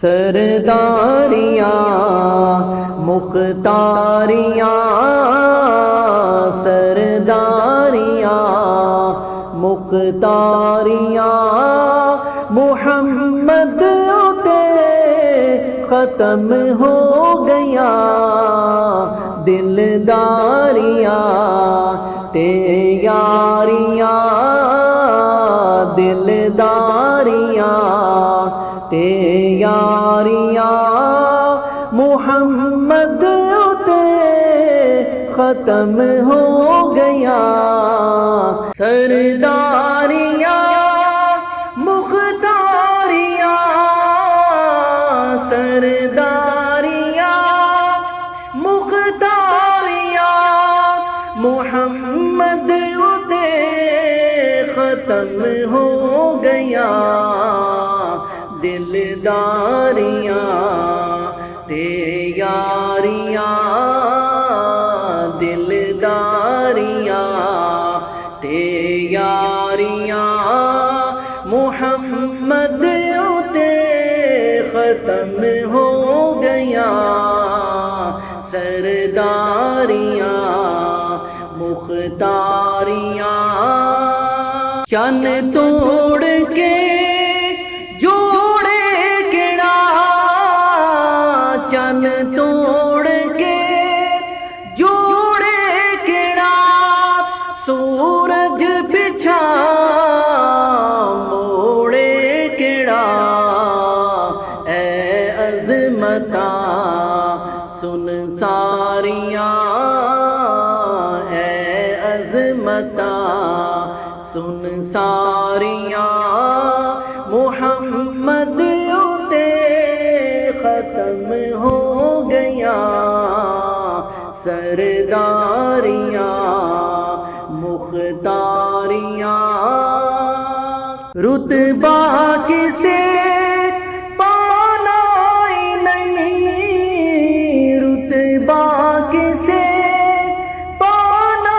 سرداریاں مختاریاں سرداریاں مختاریاں محمد تے ختم ہو گیا دلداریاں تے یاریاں دلداریاں تے یاریاں محمد تے ختم ہو گیا سرداریاں مختاریاں سرداریاں مختاریاں محمد تے ختم ہو گیا دلداریاں تے یاریاں دلداریاں تے یاریاں محمد تے ختم ہو گیا سرداریاں مختاریاں چن توڑ کے چن توڑ کے جوڑے کیڑا سورج پچھا موڑے کیڑا اے عظمتاں سن ساریاں اے عظمتاں سن ساریاں محمد ختم ہو گیا سرداریاں مختاریاں رتبہ کسے پانا ہی نہیں رتبہ کسے پانا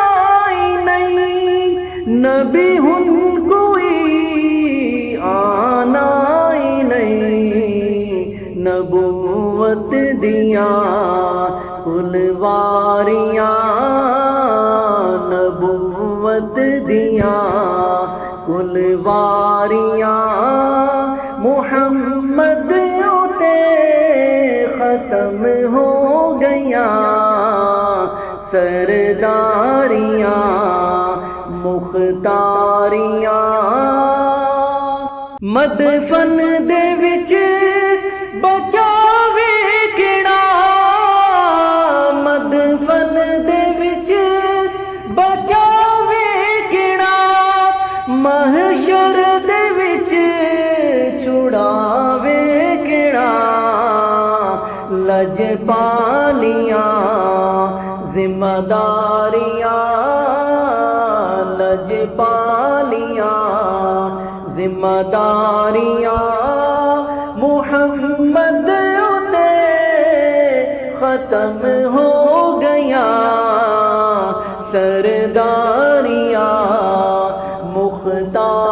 ہی نہیں نبی ہن کوئی آنا ہی نہیں نبوت دیاں کلواریاں نبوت دیاں کلواریاں محمد تے ختم ہو گیا سرداریاں مختاریاں مدفن دے وچ بچاوے کیڑا مدفن دے وچ بچاوے کیڑا محشر دے وچ چھڑاوے کیڑا لج پالیاں ذمہ داریاں لج پالیاں ذمہ داریاں محمد تے ختم ہو گیا سرداریاں مختاریاں